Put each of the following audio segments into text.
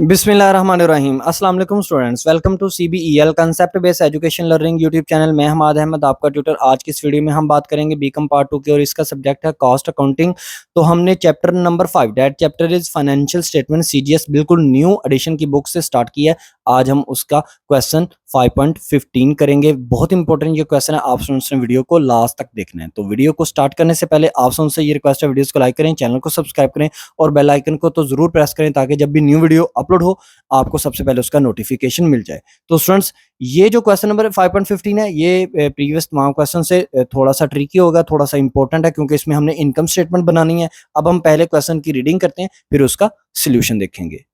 बिस्मिल्लाहिर्रहमानिर्रहीम। अस्सलाम वालेकुम students, welcome to CBEL concept based education learning YouTube channel. मैं हमाद अहमद आपका ट्यूटर। आज की इस वीडियो में हम बात करेंगे बीकॉम पार्ट 2 की और इसका सब्जेक्ट है कॉस्ट अकाउंटिंग। तो हमने chapter number 5 that chapter is financial statement CGS बिल्कुल न्यू एडिशन की बुक से स्टार्ट किया है। आज हम उसका क्वेश्चन 5.15 करेंगे। बहुत इंपॉर्टेंट ये क्वेश्चन है, आप सुनते वीडियो को लास्ट तक देखना है। तो वीडियो को स्टार्ट करने से पहले आप सुनसे ये रिक्वेस्ट है, वीडियोस को लाइक करें, चैनल को सब्सक्राइब करें और बेल आइकन को तो जरूर प्रेस करें ताकि जब भी न्यू वीडियो अपलोड हो आपको सबसे पहले उसका नोटिफिकेशन मिल जाए। तो स्टूडेंट्स, ये जो क्वेश्चन नंबर 5.15 है ये प्रीवियस तमाम क्वेश्चन से थोड़ा सा ट्रिकी होगा, थोड़ा सा इंपॉर्टेंट है क्योंकि इसमें हमने इनकम स्टेटमेंट बनानी है। अब हम पहले क्वेश्चन की रीडिंग करते हैं, फिर उसका सोल्यूशन देखेंगे।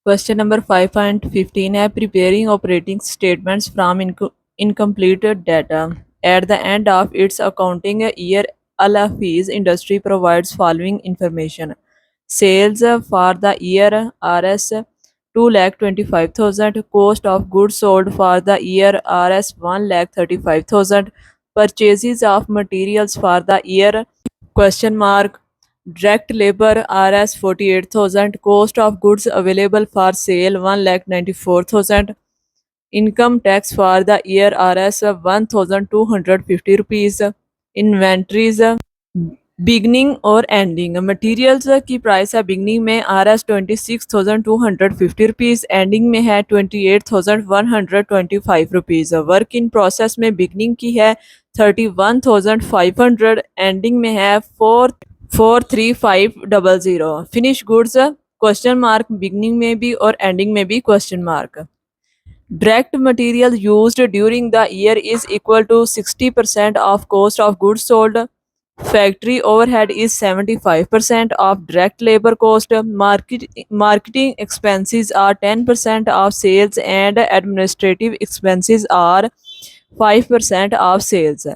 क्वेश्चन नंबर 5.15 है preparing operating statements from incompleted data at the end of its accounting year Al Hafeez industry provides following information sales for the year RS 2,25,000 cost of goods sold for the year RS 1,35,000 purchases of materials for the year question mark direct labor RS 48,000 cost of goods available for sale 1,94,000 income tax for the year RS 1,250 rupees inventories beginning और ending materials की price है beginning में RS 26,250 rupees, ending में है 28,125 rupees. Work in process में beginning की है 31,500, ending में है 43500। Finish goods question mark beginning में भी और एंडिंग में भी question mark. Direct material used during the year is equal to 60% of cost of goods sold. Factory overhead is 75% of direct labor cost. Marketing expenses are 10% of sales and administrative expenses are 5% of sales.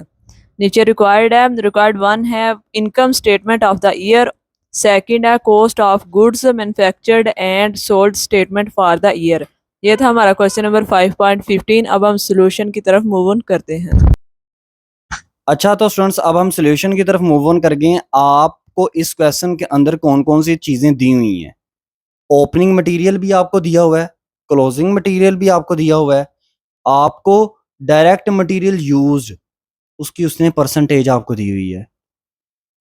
नीचे required है, required 1 है income statement of the year, second है cost of goods manufactured and sold statement for the year। ये था हमारा question number 5.15। अब हम solution की तरफ मूव ऑन करते हैं। अच्छा, तो स्टूडेंट्स अब हम सोल्यूशन की तरफ मूव ऑन कर गए हैं। आपको इस क्वेश्चन के अंदर कौन कौन सी चीजें दी हुई हैं? ओपनिंग मटेरियल भी आपको दिया हुआ है, क्लोजिंग मटेरियल भी आपको दिया हुआ है, आपको डायरेक्ट मटेरियल यूज्ड उसकी उसने परसेंटेज आपको दी हुई है।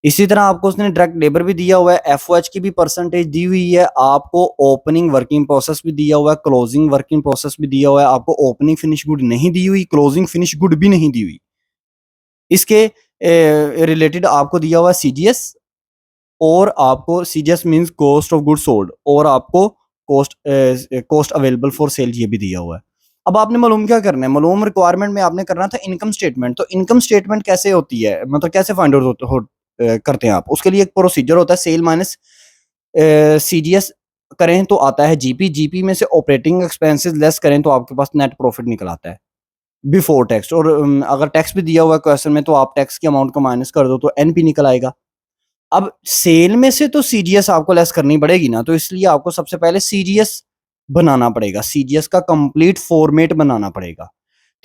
इसी तरह आपको उसने डायरेक्ट लेबर भी दिया हुआ है, FOH की भी परसेंटेज दी हुई है, आपको ओपनिंग वर्किंग प्रोसेस भी दिया हुआ है, क्लोजिंग वर्किंग प्रोसेस भी दिया हुआ है। आपको ओपनिंग फिनिश गुड नहीं दी हुई, क्लोजिंग फिनिश गुड भी नहीं दी हुई। इसके रिलेटेड आपको दिया हुआ है CGS, और आपको CGS means cost of good sold, और आपको कॉस्ट अवेलेबल फॉर सेल ये भी दिया हुआ है। अब आपने मालूम क्या करना है? मालूम रिक्वायरमेंट में आपने करना था इनकम स्टेटमेंट। तो इनकम स्टेटमेंट कैसे होती है, मतलब कैसे फाइंड आउट करते हैं आप? उसके लिए एक प्रोसीजर होता है, सेल माइनस CGS करें तो आता है GP में से ऑपरेटिंग एक्सपेंसेस लेस करें तो आपके पास नेट प्रॉफिट निकल आता है बिफोर टैक्स। और अगर टैक्स भी दिया हुआ है क्वेश्चन में तो आप टैक्स की अमाउंट को माइनस कर दो तो NP निकल आएगा। अब सेल में से तो CGS आपको लेस करनी पड़ेगी ना, तो इसलिए आपको सबसे पहले CGS बनाना पड़ेगा, CGS का कंप्लीट फॉर्मेट बनाना पड़ेगा।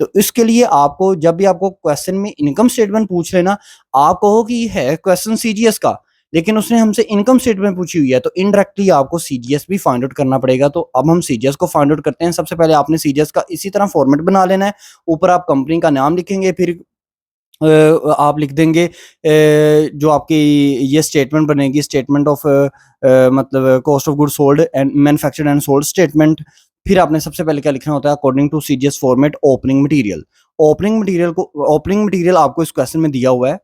तो इसके लिए आपको जब भी आपको क्वेश्चन में इनकम स्टेटमेंट पूछ लेना, आप कहो कि है क्वेश्चन CGS का, लेकिन उसने हमसे इनकम स्टेटमेंट पूछी हुई है, तो इनडायरेक्टली आपको CGS भी फाइंड आउट करना पड़ेगा। तो अब हम CGS को फाइंड आउट करते हैं। सबसे पहले आपने CGS का इसी तरह फॉर्मेट बना लेना है। ऊपर आप कंपनी का नाम लिखेंगे, फिर आप लिख देंगे जो आपकी ये स्टेटमेंट बनेगी, स्टेटमेंट ऑफ मतलब cost of good sold and manufactured and sold statement. फिर आपने सबसे पहले क्या लिखना होता है? According to CGS format opening material. Opening material आपको इस क्वेश्चन में दिया हुआ है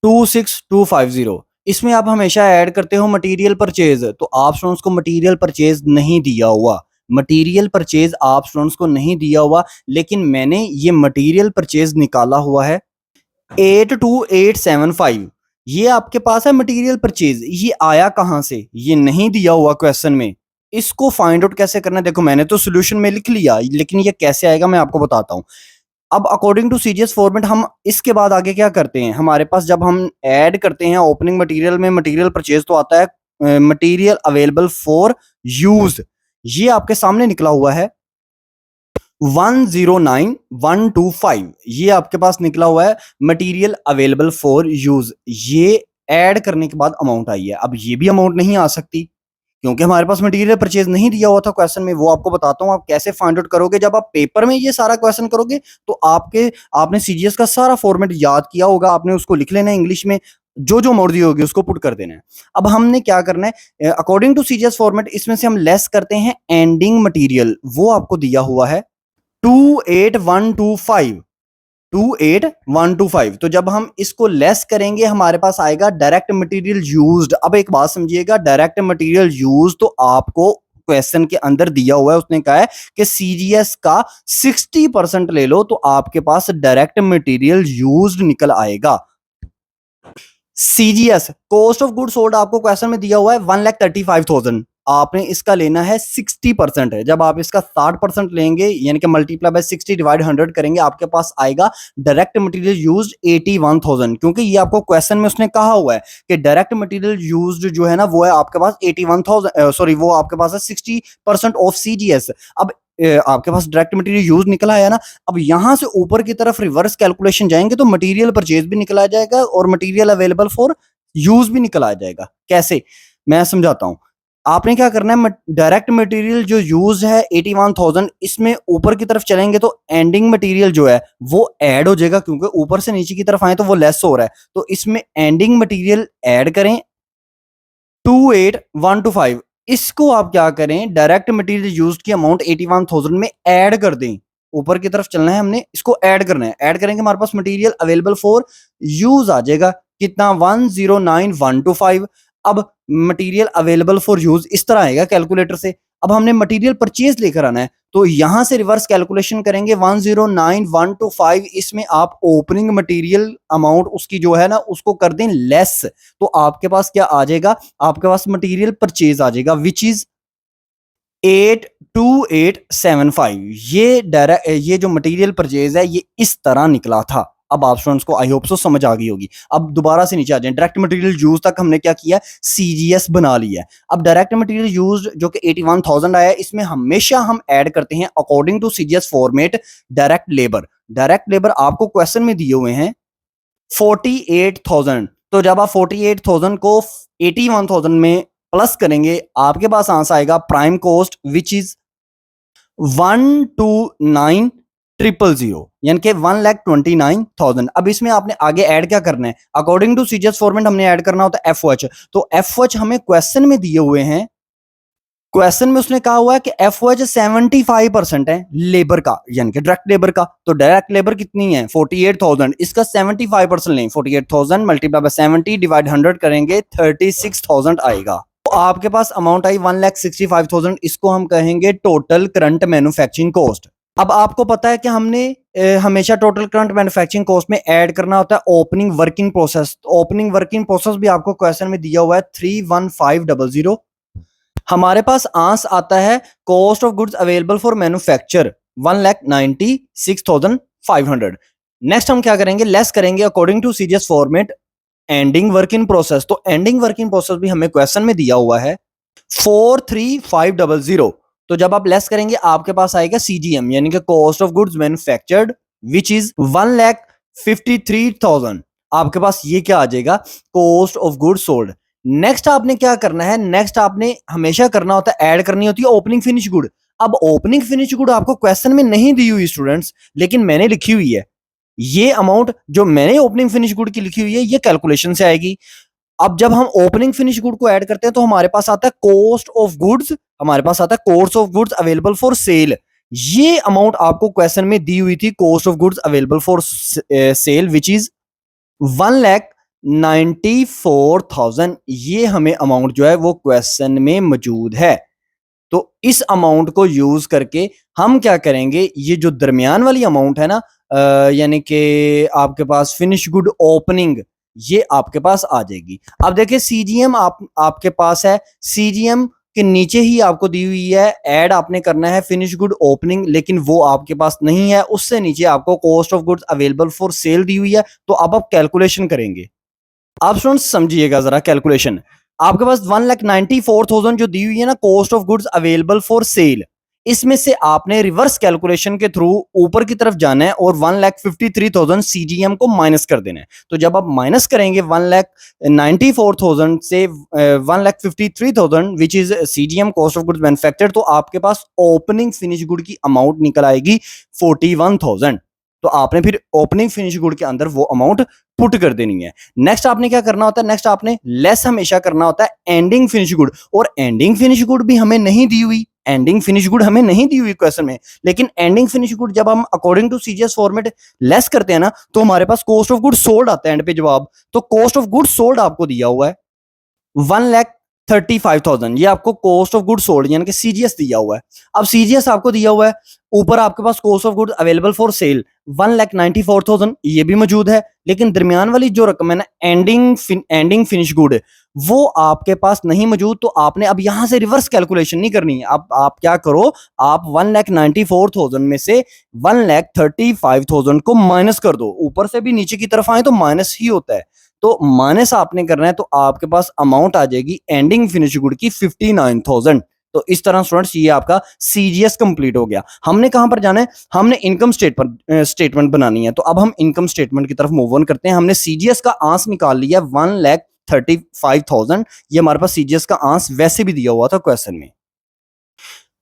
26,250। इसमें आप हमेशा ऐड करते हो मटेरियल परचेज, तो आप स्टूडेंट्स को मटेरियल परचेज नहीं दिया हुआ, मटेरियल परचेज आप स्टूडेंट्स को नहीं दिया हुआ, लेकिन मैंने ये मटेरियल परचेज निकाला हुआ है 82875। ये आपके पास है मटेरियल परचेज। ये आया कहां से? ये नहीं दिया हुआ क्वेश्चन में। इसको फाइंड आउट कैसे करना है? देखो, मैंने तो सॉल्यूशन में लिख लिया, लेकिन ये कैसे आएगा मैं आपको बताता हूं। अब अकॉर्डिंग टू CGS फॉर्मेट हम इसके बाद आगे क्या करते हैं? हमारे पास जब हम ऐड करते हैं ओपनिंग मटेरियल में मटेरियल परचेज, तो आता है मटेरियल अवेलेबल फॉर यूज। ये आपके सामने निकला हुआ है 109,125। ये आपके पास निकला हुआ है मटेरियल अवेलेबल फॉर यूज। ये ऐड करने के बाद अमाउंट आई है। अब ये भी अमाउंट नहीं आ सकती क्योंकि हमारे पास मटेरियल परचेज नहीं दिया हुआ था क्वेश्चन में, वो आपको बताता हूँ आप कैसे फाइंड आउट करोगे। जब आप पेपर में ये सारा क्वेश्चन करोगे तो आपने सीजीएस का सारा फॉर्मेट याद किया होगा, आपने उसको लिख लेना है इंग्लिश में, जो जो मोड़ दी होगी उसको पुट कर देना है। अब हमने क्या करना है, अकॉर्डिंग टू सीजीएस फॉर्मेट इसमें से हम लेस करते हैं एंडिंग मटेरियल, वो आपको दिया हुआ है 28125, 28125। तो जब हम इसको लेस करेंगे हमारे पास आएगा डायरेक्ट मटेरियल यूज्ड। अब एक बात समझिएगा, डायरेक्ट मटेरियल यूज तो आपको क्वेश्चन के अंदर दिया हुआ है, उसने कहा है कि सीजीएस का 60% ले लो तो आपके पास डायरेक्ट मटेरियल यूज्ड निकल आएगा। CGS cost of good sold आपको क्वेश्चन में दिया हुआ है 1,35,000, आपने इसका लेना है 60%। है जब आप इसका 60% लेंगे यानी कि मल्टीप्लाई बाय 60 डिवाइड 100 करेंगे, आपके पास आएगा डायरेक्ट मटेरियल यूज्ड 81,000। क्योंकि ये आपको क्वेश्चन में उसने कहा हुआ है कि डायरेक्ट मटेरियल यूज्ड जो है ना वो है आपके पास 81,000, सॉरी वो आपके पास है 60% ऑफ सीजीएस। अब आपके पास डायरेक्ट मटेरियल यूज निकला है ना, अब यहां से ऊपर की तरफ रिवर्स कैलकुलेशन जाएंगे तो मटेरियल परचेज भी निकल आ जाएगा और मटेरियल अवेलेबल फॉर यूज भी निकल आ जाएगा। कैसे, मैं समझाता हूं। आपने क्या करना है, डायरेक्ट मटेरियल जो यूज है 81,000, इसमें ऊपर की तरफ चलेंगे तो एंडिंग मटेरियल जो है वो ऐड हो जाएगा, क्योंकि ऊपर से नीचे की तरफ आए तो वो लेस हो रहा है, तो इसमें एंडिंग मटेरियल ऐड करें 28125। इसको आप क्या करें, डायरेक्ट मटेरियल यूज्ड की अमाउंट 81,000 में ऐड कर दें। ऊपर की तरफ चलना है हमने, इसको ऐड करना है, ऐड करेंगे हमारे पास मटेरियल अवेलेबल फॉर यूज आ जाएगा कितना 109,125। अब मटेरियल अवेलेबल फॉर यूज इस तरह आएगा कैलकुलेटर से। अब हमने मटेरियल परचेज लेकर आना है तो यहां से रिवर्स कैलकुलेशन करेंगे 109,125, इसमें आप ओपनिंग मटेरियल अमाउंट उसकी जो है ना उसको कर दें लेस, तो आपके पास क्या आ जाएगा, आपके पास मटेरियल परचेज आ जाएगा विच इज 82875। ये जो मटेरियल परचेज है ये इस तरह निकला था। अब आप स्टूडेंट्स को आई होप सो समझ आ गई होगी। अब दोबारा से नीचे आ जाए, डायरेक्ट मटेरियल यूज तक हमने क्या किया, सीजीएस बना लिया है। अब डायरेक्ट मटेरियल यूज जो कि 81,000 आया है, इसमें हमेशा हम ऐड करते हैं according to CGS format direct labour. Direct labour आपको क्वेश्चन में दिए हुए हैं 48,000, तो जब आप 48,000 को 81,000 में प्लस करेंगे आपके पास आंसर आएगा प्राइम कॉस्ट विच इज 129,000, यानी कि 1,29,000। अब इसमें आपने आगे ऐड क्या करना है, अकॉर्डिंग टू सीजीएस फॉर्मेट हमने ऐड करना होता है एफओएच। तो एफओएच हमें क्वेश्चन में दिए हुए हैं, क्वेश्चन में उसने कहा हुआ है कि एफओएच 75% है लेबर का, यानी कि डायरेक्ट लेबर का। तो डायरेक्ट लेबर कितनी है 48,000, इसका 75% लें, 48,000 मल्टीप्लाई बाय 70 डिवाइड 100 करेंगे 36,000 आएगा। तो आपके पास अमाउंट आई 1,65,000, इसको हम कहेंगे टोटल करंट मैन्युफैक्चरिंग कॉस्ट। अब आपको पता है कि हमने हमेशा टोटल करंट मैन्युफैक्चरिंग कॉस्ट में ऐड करना होता है opening working process. Opening working process भी आपको क्वेश्चन में दिया हुआ है 31500। हमारे पास आंस आता है cost of goods available for manufacture 1,96,500। Next हम क्या करेंगे, लेस करेंगे according to CGS format ending work in process. तो एंडिंग वर्क इन प्रोसेस भी हमें क्वेश्चन में दिया हुआ है 43500। तो जब आप लेस करेंगे आपके पास आएगा सीजीएम, यानी कि cost of goods manufactured which is 1,53,000। आपके पास ये क्या आ जाएगा, cost of goods sold. Next आपने क्या करना है, नेक्स्ट आपने हमेशा करना होता है ऐड करनी होती है ओपनिंग फिनिश गुड। अब ओपनिंग फिनिश गुड आपको क्वेश्चन में नहीं दी हुई स्टूडेंट्स, लेकिन मैंने लिखी हुई है। ये अमाउंट जो मैंने ओपनिंग फिनिश गुड की लिखी हुई है ये कैलकुलेशन से आएगी। अब जब हम ओपनिंग फिनिश गुड को ऐड करते हैं तो हमारे पास आता है कॉस्ट ऑफ गुड्स, हमारे पास आता है cost of goods available for sale. ये अमाउंट आपको क्वेश्चन में दी हुई थी, cost of goods available for sale which is 1,94,000। ये हमें अमाउंट जो है वो क्वेश्चन में मौजूद है। तो इस अमाउंट को यूज करके हम क्या करेंगे, ये जो दरमियान वाली अमाउंट है ना, यानी कि आपके पास फिनिश गुड ओपनिंग, ये आपके पास आ जाएगी। अब देखिए सीजीएम आपके पास है, सीजीएम के नीचे ही आपको दी हुई है ऐड आपने करना है फिनिश गुड ओपनिंग, लेकिन वो आपके पास नहीं है। उससे नीचे आपको cost of goods available for sale दी हुई है। तो अब आप कैलकुलेशन करेंगे। आप स्टूडेंट्स समझिएगा जरा कैलकुलेशन। आपके पास 1,94,000 जो दी हुई है ना cost of goods available for cell, इसमें से आपने रिवर्स कैलकुलेशन के थ्रू ऊपर की तरफ जाना है और 1,53,000 सीजीएम को माइनस कर देना है। तो जब आप माइनस करेंगे 1,94,000 से 1,53,000 which is CGM cost of goods manufactured, तो आपके पास ओपनिंग फिनिश गुड की अमाउंट निकल आएगी 41,000। तो आपने फिर ओपनिंग फिनिश गुड के अंदर वो अमाउंट पुट कर देनी है। नेक्स्ट आपने क्या करना होता है, नेक्स्ट आपने लेस हमेशा करना होता है एंडिंग फिनिश गुड, और एंडिंग फिनिश गुड भी हमें नहीं दी हुई, एंडिंग फिनिश गुड हमें नहीं दी हुई क्वेश्चन में, लेकिन एंडिंग फिनिश गुड जब हम according to CGS format less करते हैं ना, तो हमारे पास कॉस्ट ऑफ गुड सोल्ड आता है एंड पे जवाब। तो कॉस्ट ऑफ गुड सोल्ड आपको दिया हुआ है 1,35,000, ये आपको कॉस्ट ऑफ गुड सोल्ड यानी कि सीजीएस दिया हुआ है। अब सीजीएस आपको दिया हुआ है, ऊपर आपके पास cost of good available for sale 1,94,000 ये भी मौजूद है, लेकिन दरमियान वाली जो रकम है ना एंडिंग फिनिश गुड, वो आपके पास नहीं मौजूद। तो आपने अब यहां से रिवर्स कैलकुलेशन नहीं करनी है। अब आप क्या करो, आप 1,94,000 में से 1,35,000 को माइनस कर दो। ऊपर से भी नीचे की तरफ आए तो माइनस ही होता है, तो माइनस आपने करना है, तो आपके पास अमाउंट आ जाएगी एंडिंग फिनिश गुड की 59,000। तो इस तरह स्टूडेंट्स ये आपका सीजीएस कंप्लीट हो गया। हमने कहां पर जाना है, हमने इनकम स्टेटमेंट बनानी है। तो अब हम इनकम स्टेटमेंट की तरफ मूव ऑन करते हैं। हमने सीजीएस का आंस निकाल लिया 1,35,000, ये हमारे पास सीजीएस का आंस वैसे भी दिया हुआ था क्वेश्चन में।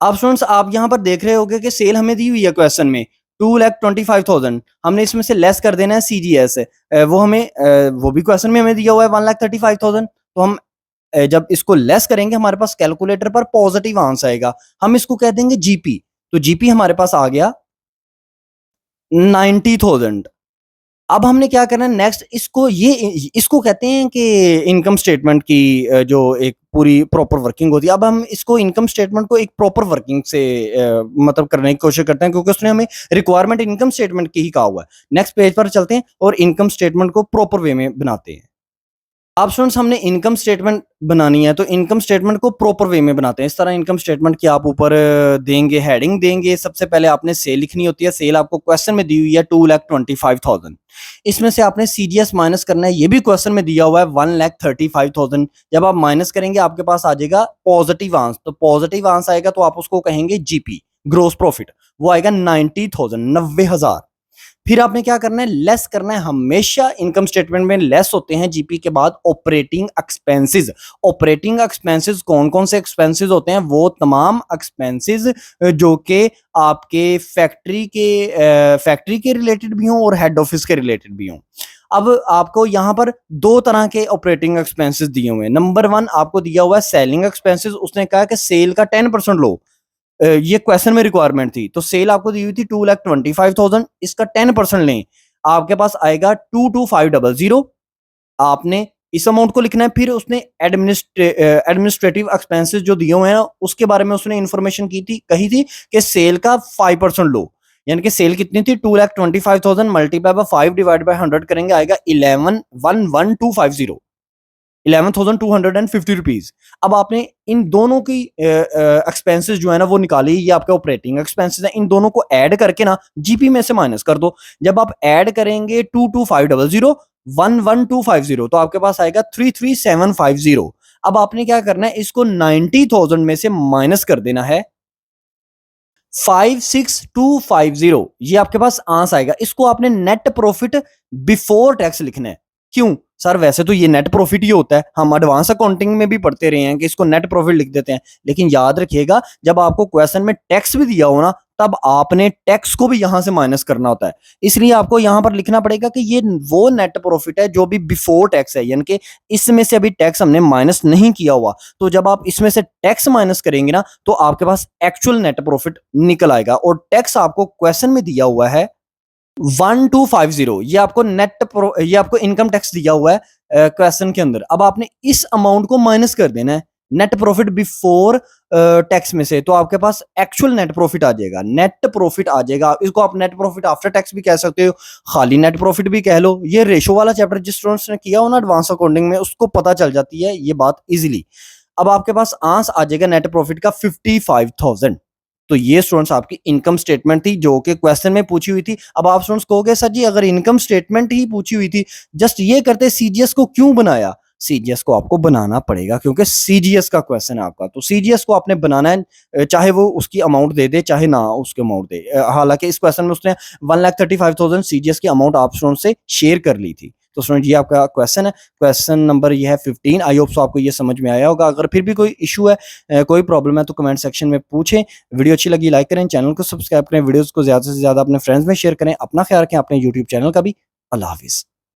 अब स्टूडेंट्स आप यहां पर देख रहे होंगे कि सेल हमें दी हुई है क्वेश्चन में 2,25,000, हमने इसमें से लेस कर देना है सीजीएस, वो हमें वो भी क्वेश्चन में हमें दिया हुआ है 1,35,000। तो हम जब इसको लेस करेंगे हमारे पास कैलकुलेटर पर पॉजिटिव आंसर आएगा, हम इसको कह देंगे जीपी। तो जीपी हमारे पास आ गया 90,000। अब हमने क्या करना है नेक्स्ट, इसको कहते हैं कि इनकम स्टेटमेंट की जो एक पूरी प्रॉपर वर्किंग होती है। अब हम इसको इनकम स्टेटमेंट को एक प्रॉपर वर्किंग से मतलब करने की कोशिश करते हैं, क्योंकि उसने हमें रिक्वायरमेंट इनकम स्टेटमेंट की ही कहा हुआ है। नेक्स्ट पेज पर चलते हैं और इनकम स्टेटमेंट को प्रॉपर वे में बनाते हैं। अब स्टूडेंट्स हमने इनकम स्टेटमेंट बनानी है, तो इनकम स्टेटमेंट को प्रॉपर वे में बनाते हैं। इस तरह इनकम स्टेटमेंट की आप ऊपर देंगे, हेडिंग देंगे। सबसे पहले आपने सेल लिखनी होती है। सेल आपको क्वेश्चन में दी हुई है 2,25,000, इसमें से आपने सीजीएस माइनस करना है, ये भी क्वेश्चन में दिया हुआ है 1,35,000। जब आप माइनस करेंगे आपके पास आ जाएगा पॉजिटिव आंसर। तो पॉजिटिव आंसर आएगा तो आप उसको कहेंगे जीपी, ग्रोस प्रॉफिट, वो आएगा 90,000, 90,000। फिर आपने क्या करना है, लेस करना है। हमेशा इनकम स्टेटमेंट में लेस होते हैं जीपी के बाद ऑपरेटिंग एक्सपेंसेस। ऑपरेटिंग एक्सपेंसेस कौन कौन से एक्सपेंसेस होते हैं, वो तमाम एक्सपेंसेस जो कि आपके फैक्ट्री के रिलेटेड भी हों और हेड ऑफिस के रिलेटेड भी हों। अब आपको यहां पर दो तरह के ऑपरेटिंग एक्सपेंसेस दिए हुए हैं। नंबर 1 आपको दिया हुआ है सेलिंग एक्सपेंसेस। उसने कहा कि सेल का 10% लो, ये क्वेश्चन में रिक्वायरमेंट थी। तो सेल आपको दी हुई थी 2,25,000, इसका 10% लें, आपके पास आएगा 22,500। आपने इस अमाउंट को लिखना है। फिर उसने एडमिनिस्ट्रेटिव एक्सपेंसेस जो दिए हुए हैं उसके बारे में उसने इंफॉर्मेशन कही थी कि सेल का 5% लो, यानी कि सेल कितनी थी 2,25,000 मल्टीप्लाई बाय 5 डिवाइड बाय 100 करेंगे, आएगा 11,11250, 11,250 रुपीज। अब आपने इन दोनों की एक्सपेंसेस जो है ना वो निकाली, ये आपके ऑपरेटिंग एक्सपेंसेस है। इन दोनों को ऐड करके ना जीपी में से माइनस कर दो। जब आप ऐड करेंगे 22,500 1,1250, तो आपके पास आएगा 33,750। अब आपने क्या करना है, इसको 90,000 में से माइनस कर देना है 5,6,250, ये आपके पास आंसर आएगा। इसको आपने नेट प्रॉफिट बिफोर टैक्स लिखना है। क्यों सर, वैसे तो ये नेट प्रॉफिट ही होता है, हम एडवांस अकाउंटिंग में भी पढ़ते रहे हैं कि इसको नेट प्रॉफिट लिख देते हैं, लेकिन याद रखिएगा जब आपको क्वेश्चन में टैक्स भी दिया हो ना, तब आपने टैक्स को भी यहां से माइनस करना होता है। इसलिए आपको यहां पर लिखना पड़ेगा कि ये वो नेट प्रॉफिट है जो भी बिफोर टैक्स है, यानी कि इसमें से अभी टैक्स हमने माइनस नहीं किया हुआ। तो जब आप इसमें से टैक्स माइनस करेंगे ना, तो आपके पास एक्चुअल नेट प्रॉफिट निकल आएगा। और टैक्स आपको क्वेश्चन में दिया हुआ है 1,250, ये आपको इनकम टैक्स दिया हुआ है क्वेश्चन के अंदर। अब आपने इस अमाउंट को माइनस कर देना है नेट प्रॉफिट बिफोर टैक्स में से, तो आपके पास एक्चुअल नेट प्रॉफिट आ जाएगा, नेट प्रॉफिट आ जाएगा। इसको आप नेट प्रॉफिट आफ्टर टैक्स भी कह सकते हो, खाली नेट प्रॉफिट भी कह लो। ये रेशो वाला चैप्टर जिस स्टूडेंट्स ने किया हो ना एडवांस अकाउंटिंग में, उसको पता चल जाती है ये बात इजीली। अब आपके पास आंसर आ जाएगा नेट प्रॉफिट का 55,000। तो ये स्टूडेंट्स आपकी इनकम स्टेटमेंट थी जो कि क्वेश्चन में पूछी हुई थी। अब आप स्टूडेंट्स कहोगे सर जी अगर इनकम स्टेटमेंट ही पूछी हुई थी, जस्ट ये करते सीजीएस को क्यों बनाया? सीजीएस को आपको बनाना पड़ेगा, क्योंकि सीजीएस का क्वेश्चन है आपका। तो सीजीएस को आपने बनाना है, चाहे वो उसकी अमाउंट दे दे चाहे ना उसके अमाउंट दे। हालांकि इस क्वेश्चन में उसने 1,35,000 सीजीएस की अमाउंट आप स्टूडेंट से शेयर कर ली थी। तो स्टूडेंट ये आपका क्वेश्चन है, क्वेश्चन नंबर ये है 15। आई होप सो आपको ये समझ में आया होगा। अगर फिर भी कोई इशू है, कोई प्रॉब्लम है, तो कमेंट सेक्शन में पूछें। वीडियो अच्छी लगी लाइक करें, चैनल को सब्सक्राइब करें, वीडियोस को ज़्यादा से ज़्यादा अपने फ्रेंड्स में शेयर करें। अपना ख्याल रखें, अपने यूट्यूब चैनल का भी। अल्लाह हाफिज़।